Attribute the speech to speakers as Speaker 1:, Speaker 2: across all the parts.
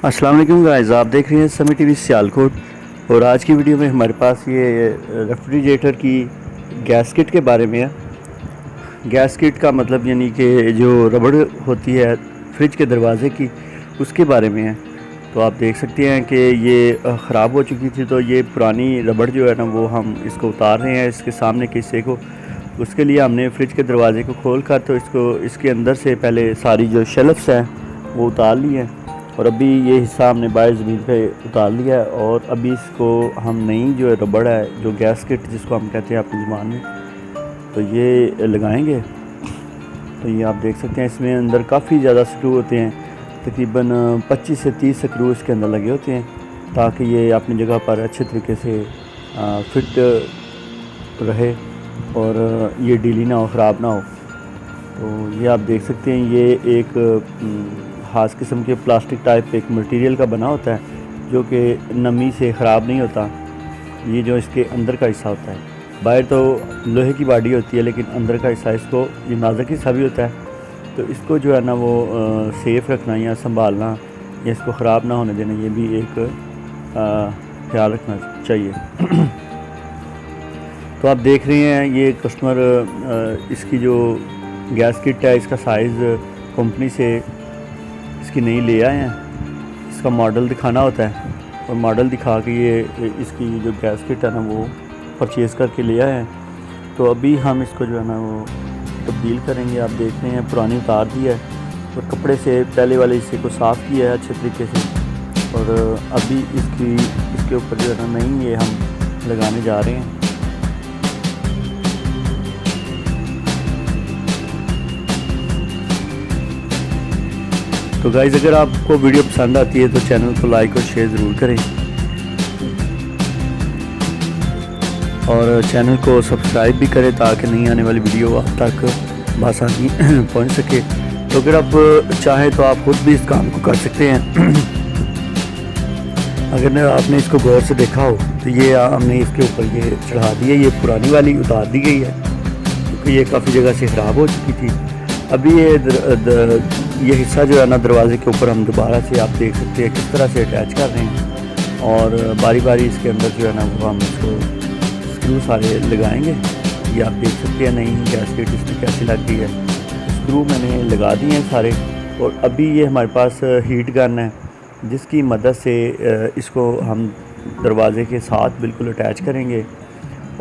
Speaker 1: अस्सलाम वालेकुम गाइस, आप देख रहे हैं समी टीवी सियालकोट। और आज की वीडियो में हमारे पास ये रेफ्रिजरेटर की गैस किट के बारे में है। गैस किट का मतलब यानी कि जो रबड़ होती है फ्रिज के दरवाज़े की, उसके बारे में है। तो आप देख सकते हैं कि ये ख़राब हो चुकी थी, तो ये पुरानी रबड़ जो है ना वो हम इसको उतार रहे हैं इसके सामने के हिस्से को। उसके लिए हमने फ्रिज के दरवाज़े को खोल कर तो इसके अंदर से पहले सारी जो शेल्फ्स हैं वो उतार ली हैं, और अभी ये हिस्सा हमने बाहर ज़मीन पे उतार लिया है। और अभी इसको हम नई जो रबड़ है, जो गैस किट जिसको हम कहते हैं अपनी ज़बान में, तो ये लगाएंगे। तो ये आप देख सकते हैं इसमें अंदर काफ़ी ज़्यादा स्क्रू होते हैं, तकरीबन 25 से 30 स्क्रू इसके अंदर लगे होते हैं, ताकि ये अपनी जगह पर अच्छे तरीके से फिट रहे और ये ढीली ना हो, ख़राब ना हो। तो ये आप देख सकते हैं ये एक ख़ास किस्म के प्लास्टिक टाइप एक मटेरियल का बना होता है, जो कि नमी से ख़राब नहीं होता। ये जो इसके अंदर का हिस्सा होता है, बाहर तो लोहे की बॉडी होती है, लेकिन अंदर का हिस्सा इसको ये नाजुक हिस्सा भी होता है। तो इसको जो है ना वो सेफ़ रखना या संभालना या इसको ख़राब ना होने देना, ये भी एक ख्याल रखना चाहिए। तो आप देख रहे हैं ये कस्टमर इसकी जो गैस किट है इसका साइज़ कंपनी से इसकी नहीं ले आए हैं। इसका मॉडल दिखाना होता है और मॉडल दिखा के ये इसकी जो गैस किट है ना वो परचेज़ करके ले आए हैं। तो अभी हम इसको जो है ना वो तब्दील करेंगे। आप देख रहे हैं पुरानी उतार दी है और कपड़े से पहले वाले हिस्से को साफ़ किया है अच्छे तरीके से, और अभी इसके ऊपर जो है ना नई ये हम लगाने जा रहे हैं। तो गाइज़, अगर आपको वीडियो पसंद आती है तो चैनल को लाइक और शेयर ज़रूर करें, और चैनल को सब्सक्राइब भी करें ताकि नई आने वाली वीडियो आप तक बआसानी पहुंच सके। तो अगर आप चाहें तो आप खुद भी इस काम को कर सकते हैं। अगर आपने इसको गौर से देखा हो तो ये हमने इसके ऊपर ये चढ़ा दी है, ये पुरानी वाली उतार दी गई है क्योंकि ये काफ़ी जगह से ख़राब हो चुकी थी। अभी ये हिस्सा जो है ना दरवाज़े के ऊपर हम दोबारा से आप देख सकते हैं किस तरह से अटैच कर रहे हैं, और बारी बारी इसके अंदर जो है ना वो हम इसको स्क्रू सारे लगाएंगे। ये आप देख सकते हैं नई गैस किट इसमें कैसी लग गई है। स्क्रू मैंने लगा दिए हैं सारे, और अभी ये हमारे पास हीट गन है जिसकी मदद से इसको हम दरवाज़े के साथ बिल्कुल अटैच करेंगे।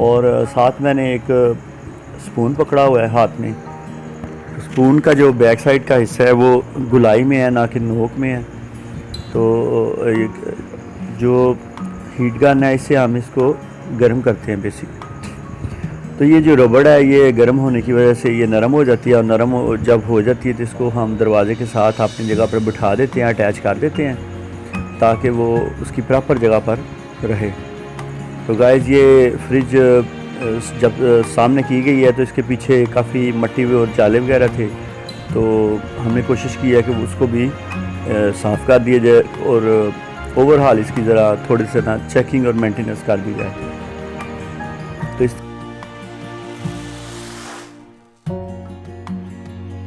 Speaker 1: और साथ मैंने एक स्पून पकड़ा हुआ है हाथ में। स्पून का जो बैक साइड का हिस्सा है वो गुलाई में है, ना कि नोक में है। तो जो हीट गन है इससे हम इसको गर्म करते हैं बेसिक। तो ये जो रबड़ है ये गर्म होने की वजह से ये नरम हो जाती है, और जब हो जाती है तो इसको हम दरवाज़े के साथ अपनी जगह पर बिठा देते हैं, अटैच कर देते हैं ताकि वो उसकी प्रॉपर जगह पर रहे। तो गाइज़, ये फ्रिज जब सामने की गई है तो इसके पीछे काफ़ी मट्टी और जाले वगैरह थे, तो हमने कोशिश की है कि उसको भी साफ़ कर दिया जाए और ओवरहाल इसकी ज़रा थोड़ी सी ना चेकिंग और मेंटेनेंस कर दी जाए।